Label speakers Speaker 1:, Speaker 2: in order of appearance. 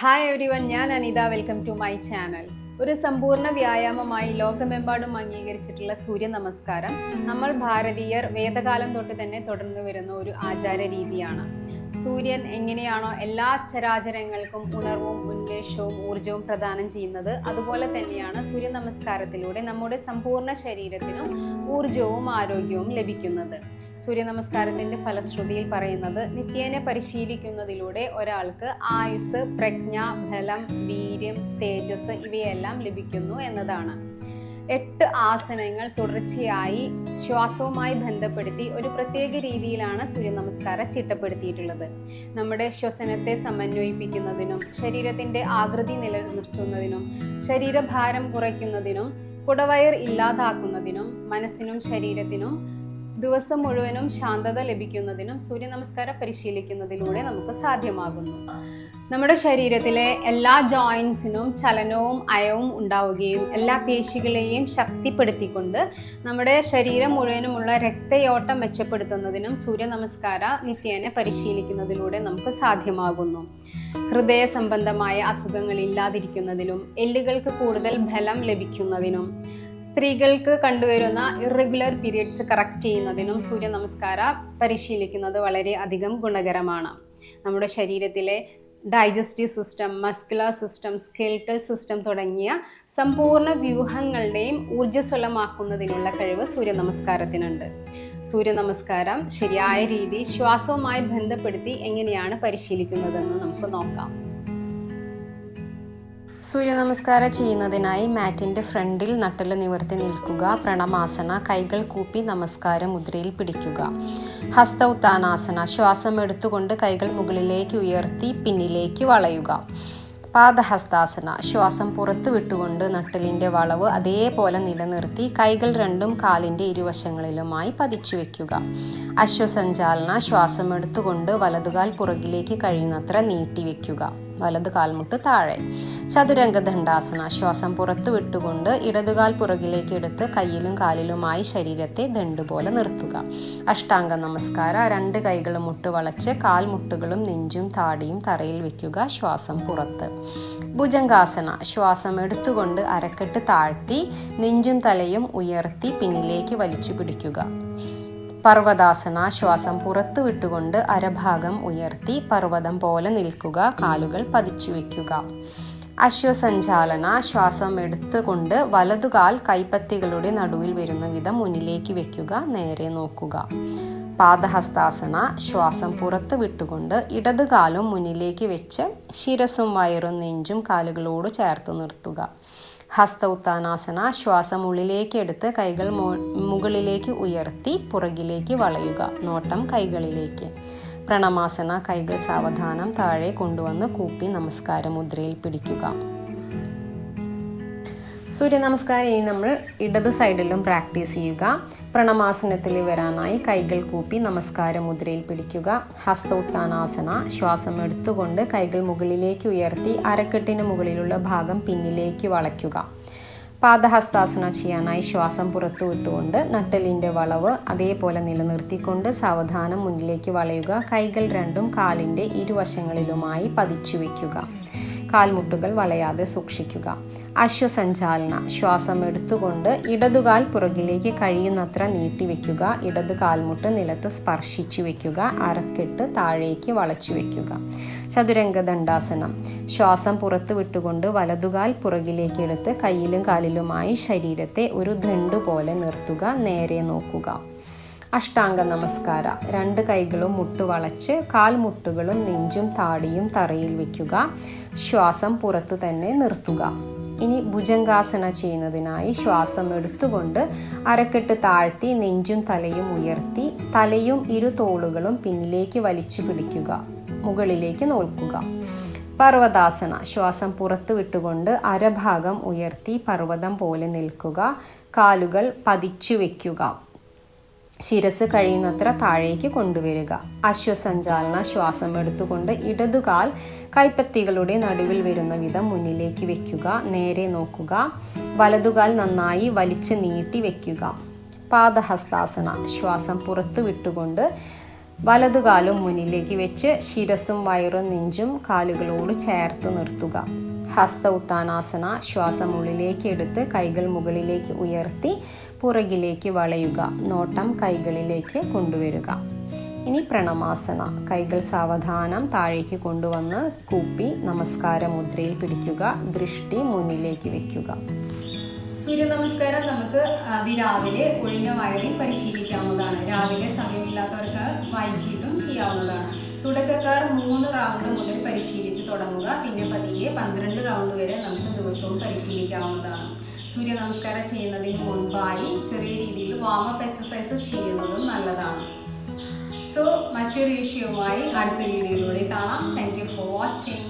Speaker 1: Hi everyone, ഞാൻ Anitha. Welcome to my channel. ഒരു സമ്പൂർണ്ണ വ്യായാമമായി ലോകമെമ്പാടും അംഗീകരിച്ചിട്ടുള്ള സൂര്യ നമസ്കാരം നമ്മൾ ഭാരതീയർ വേദകാലം തൊട്ട് തന്നെ തുടർന്നു വരുന്ന ഒരു ആചാര രീതിയാണ്. സൂര്യൻ എങ്ങനെയാണോ എല്ലാ ചരാചരങ്ങൾക്കും ഉണർവും ഉന്മേഷവും ഊർജവും പ്രദാനം ചെയ്യുന്നത്, അതുപോലെ തന്നെയാണ് സൂര്യ നമസ്കാരത്തിലൂടെ നമ്മുടെ സമ്പൂർണ്ണ ശരീരത്തിനും ഊർജവും ആരോഗ്യവും ലഭിക്കുന്നത്. സൂര്യ നമസ്കാരത്തിന്റെ ഫലശ്രുതിയിൽ പറയുന്നത്, നിത്യേന പരിശീലിക്കുന്നതിലൂടെ ഒരാൾക്ക് ആയുസ്, പ്രജ്ഞ, ബലം, വീര്യം, തേജസ് ഇവയെല്ലാം ലഭിക്കുന്നു എന്നതാണ്. 8 ആസനങ്ങൾ തുടർച്ചയായി ശ്വാസവുമായി ബന്ധപ്പെടുത്തി ഒരു പ്രത്യേക രീതിയിലാണ് സൂര്യ നമസ്കാരം ചിട്ടപ്പെടുത്തിയിട്ടുള്ളത്. നമ്മുടെ ശ്വസനത്തെ സമന്വയിപ്പിക്കുന്നതിനും ശരീരത്തിന്റെ ആകൃതി നിലനിർത്തുന്നതിനും ശരീരഭാരം കുറയ്ക്കുന്നതിനും കുടവയർ ഇല്ലാതാക്കുന്നതിനും മനസ്സിനും ശരീരത്തിനും ദിവസം മുഴുവനും ശാന്തത ലഭിക്കുന്നതിനും സൂര്യ നമസ്കാരം പരിശീലിക്കുന്നതിലൂടെ നമുക്ക് സാധ്യമാകുന്നു. നമ്മുടെ ശരീരത്തിലെ എല്ലാ ജോയിൻസിനും ചലനവും അയവും ഉണ്ടാവുകയും എല്ലാ പേശികളെയും ശക്തിപ്പെടുത്തിക്കൊണ്ട് നമ്മുടെ ശരീരം മുഴുവനുമുള്ള രക്തയോട്ടം മെച്ചപ്പെടുത്തുന്നതിനും സൂര്യ നമസ്കാര നിത്യേന പരിശീലിക്കുന്നതിലൂടെ നമുക്ക് സാധ്യമാകുന്നു. ഹൃദയ സംബന്ധമായ അസുഖങ്ങൾ ഇല്ലാതിരിക്കുന്നതിനും എല്ലുകൾക്ക് കൂടുതൽ ബലം ലഭിക്കുന്നതിനും സ്ത്രീകൾക്ക് കണ്ടുവരുന്ന ഇറഗുലർ പീരിയഡ്സ് കറക്റ്റ് ചെയ്യുന്നതിനും സൂര്യ നമസ്കാര പരിശീലിക്കുന്നത് വളരെ അധികം ഗുണകരമാണ്. നമ്മുടെ ശരീരത്തിലെ digestive system, muscular system, skeletal system തുടങ്ങിയ സമ്പൂർണ്ണ വ്യൂഹങ്ങളുടെയും ഊർജ്ജസ്വലമാക്കുന്നതിനുള്ള കഴിവ് സൂര്യ നമസ്കാരത്തിനുണ്ട്. സൂര്യ നമസ്കാരം ശരിയായ രീതി ശ്വാസവുമായി ബന്ധപ്പെടുത്തി എങ്ങനെയാണ് പരിശീലിക്കുന്നതെന്ന് നമുക്ക് നോക്കാം. സൂര്യ നമസ്കാരം ചെയ്യുന്നതിനായി മാറ്റിൻ്റെ ഫ്രണ്ടിൽ നട്ടെല്ല് നിവർത്തി നിൽക്കുക. പ്രണമാസന, കൈകൾ കൂപ്പി നമസ്കാര മുദ്രയിൽ പിടിക്കുക. ഹസ്ത ഉത്താനാസന, ശ്വാസം എടുത്തുകൊണ്ട് കൈകൾ മുകളിലേക്ക് ഉയർത്തി പിന്നിലേക്ക് വളയുക. പാദഹസ്താസന, ശ്വാസം പുറത്തു വിട്ടുകൊണ്ട് നട്ടെല്ലിൻ്റെ വളവ് അതേപോലെ നിലനിർത്തി കൈകൾ രണ്ടും കാലിൻ്റെ ഇരുവശങ്ങളിലുമായി പതിച്ചു വയ്ക്കുക. അശ്വസഞ്ചാലന, ശ്വാസം എടുത്തുകൊണ്ട് വലതുകാൽ പുറകിലേക്ക് കഴിയുന്നത്ര നീട്ടി വയ്ക്കുക. വലതു കാൽമുട്ട് താഴെ. ചതുരംഗ ദണ്ഡാസന, ശ്വാസം പുറത്തു വിട്ടുകൊണ്ട് ഇടതുകാൽ പുറകിലേക്ക് എടുത്ത് കയ്യിലും കാലിലുമായി ശരീരത്തെ ദണ്ട് പോലെ നിർത്തുക. അഷ്ടാംഗ നമസ്കാര, 2 കൈകളും മുട്ട് വളച്ച് കാൽമുട്ടുകളും നെഞ്ചും താടിയും തറയിൽ വയ്ക്കുക. ശ്വാസം പുറത്ത്. ഭുജംഗാസന, ശ്വാസം എടുത്തുകൊണ്ട് അരക്കെട്ട് താഴ്ത്തി നെഞ്ചും തലയും ഉയർത്തി പിന്നിലേക്ക് വലിച്ചു പിടിക്കുക. പർവ്വതാസന, ശ്വാസം പുറത്തു വിട്ടുകൊണ്ട് അരഭാഗം ഉയർത്തി പർവ്വതം പോലെ നിൽക്കുക. കാലുകൾ പതിച്ചു വയ്ക്കുക. അശ്വസഞ്ചാലന, ശ്വാസം എടുത്തുകൊണ്ട് വലതുകാൽ കൈപ്പത്തികളുടെ നടുവിൽ വരുന്ന വിധം മുന്നിലേക്ക് വയ്ക്കുക. നേരെ നോക്കുക. പാദഹസ്താസന, ശ്വാസം പുറത്തു വിട്ടുകൊണ്ട് ഇടതുകാലും മുന്നിലേക്ക് വെച്ച് ശിരസും വയറും നെഞ്ചും കാലുകളോട് ചേർത്ത് നിർത്തുക. ഹസ്ത ഉത്താനാസന, ശ്വാസം ഉള്ളിലേക്ക് എടുത്ത് കൈകൾ മുകളിലേക്ക് ഉയർത്തി പുറകിലേക്ക് വളയുക. നോട്ടം കൈകളിലേക്ക്. പ്രണമാസന, കൈകൾ സാവധാനം താഴെ കൊണ്ടുവന്ന് കൂപ്പി നമസ്കാര മുദ്രയിൽ പിടിക്കുക. സൂര്യ നമസ്കാരം ഇനി നമ്മൾ ഇടത് സൈഡിലും പ്രാക്ടീസ് ചെയ്യുക. പ്രണമാസനത്തിൽ വരാനായി കൈകൾ കൂപ്പി നമസ്കാര മുദ്രയിൽ പിടിക്കുക. ഹസ്ത ഉത്താനാസന, ശ്വാസം എടുത്തുകൊണ്ട് കൈകൾ മുകളിലേക്ക് ഉയർത്തി അരക്കെട്ടിന് മുകളിലുള്ള ഭാഗം പിന്നിലേക്ക് വളയ്ക്കുക. പാദഹസ്താസന ചെയ്യാനായി ശ്വാസം പുറത്തു വിട്ടുകൊണ്ട് നട്ടെല്ലിൻ്റെ വളവ് അതേപോലെ നിലനിർത്തിക്കൊണ്ട് സാവധാനം മുന്നിലേക്ക് വളയുക. കൈകൾ രണ്ടും കാലിൻ്റെ ഇരുവശങ്ങളിലുമായി പതിച്ചു വയ്ക്കുക. കാൽമുട്ടുകൾ വളയാതെ സൂക്ഷിക്കുക. അശ്വസഞ്ചാലന, ശ്വാസം എടുത്തുകൊണ്ട് ഇടതുകാൽ പുറകിലേക്ക് കഴിയുന്നത്ര നീട്ടി വയ്ക്കുക. ഇടത് കാൽമുട്ട് നിലത്ത് സ്പർശിച്ചു വയ്ക്കുക. അരക്കെട്ട് താഴേക്ക് വളച്ചു വയ്ക്കുക. ചതുരംഗ ദണ്ഡാസനം, ശ്വാസം പുറത്തു വിട്ടുകൊണ്ട് വലതുകാൽ പുറകിലേക്ക് എടുത്ത് കയ്യിലും കാലിലുമായി ശരീരത്തെ ഒരു ദണ്ഡ് പോലെ നിർത്തുക. നേരെ നോക്കുക. അഷ്ടാംഗ നമസ്കാര, 2 കൈകളും മുട്ട് വളച്ച് കാൽമുട്ടുകളും നെഞ്ചും താടിയും തറയിൽ വയ്ക്കുക. ശ്വാസം പുറത്തു തന്നെ നിർത്തുക. ഇനി ഭുജംഗാസന ചെയ്യുന്നതിനായി ശ്വാസം എടുത്തുകൊണ്ട് അരക്കെട്ട് താഴ്ത്തി നെഞ്ചും തലയും ഉയർത്തി തലയും തോളുകളും പിന്നിലേക്ക് വലിച്ചു പിടിക്കുക. മുകളിലേക്ക് നോക്കുക. പർവ്വതാസന, ശ്വാസം പുറത്തു വിട്ടുകൊണ്ട് അരഭാഗം ഉയർത്തി പർവ്വതം പോലെ നിൽക്കുക. കാലുകൾ പതിച്ചു വയ്ക്കുക. ശിരസ് കഴിയുന്നത്ര താഴേക്ക് കൊണ്ടുവരിക. അശ്വസഞ്ചാലന, ശ്വാസം എടുത്തുകൊണ്ട് ഇടതുകാൽ കൈപ്പത്തികളുടെ നടുവിൽ വരുന്ന വിധം മുന്നിലേക്ക് വയ്ക്കുക. നേരെ നോക്കുക. വലതുകാൽ നന്നായി വലിച്ച് നീട്ടി വയ്ക്കുക. പാദഹസ്താസന, ശ്വാസം പുറത്തു വിട്ടുകൊണ്ട് വലതുകാലും മുന്നിലേക്ക് വെച്ച് ശിരസും വയറും നെഞ്ചും കാലുകളോട് ചേർത്ത് നിർത്തുക. ഹസ്ത ഉത്താനാസന. ശ്വാസം ഉള്ളിലേക്ക് എടുത്ത് കൈകൾ മുകളിലേക്ക് ഉയർത്തി പുറകിലേക്ക് വളയുക. നോട്ടം കൈകളിലേക്ക് കൊണ്ടുവരിക. ഇനി പ്രണമാസന. കൈകൾ സാവധാനം താഴേക്ക് കൊണ്ടുവന്ന് കൂപ്പി നമസ്കാര മുദ്രയിൽ പിടിക്കുക. ദൃഷ്ടി മുന്നിലേക്ക് വെക്കുക. സൂര്യ നമസ്കാരം നമുക്ക് അതിരാവിലെ ഒഴിഞ്ഞ വയറിൽ പരിശീലിക്കാവുന്നതാണ്. രാവിലെ സമയമില്ലാത്തവർക്ക് വൈകിട്ടും ചെയ്യാവുന്നതാണ്. തുടക്കക്കാർ 3 റൗണ്ട് മുതൽ പരിശീലിച്ച് തുടങ്ങുക. പിന്നെ പതിയെ 12 റൗണ്ട് വരെ നമുക്ക് ദിവസവും പരിശീലിക്കാവുന്നതാണ്. സൂര്യ നമസ്കാരം ചെയ്യുന്നതിന് മുൻപായി ചെറിയ രീതിയിൽ വാമപ്പ് എക്സസൈസസ് ചെയ്യുന്നതും നല്ലതാണ്. സോ മറ്റൊരു വിഷയവുമായി അടുത്ത വീഡിയോയിലൂടെ കാണാം. Thank you for watching.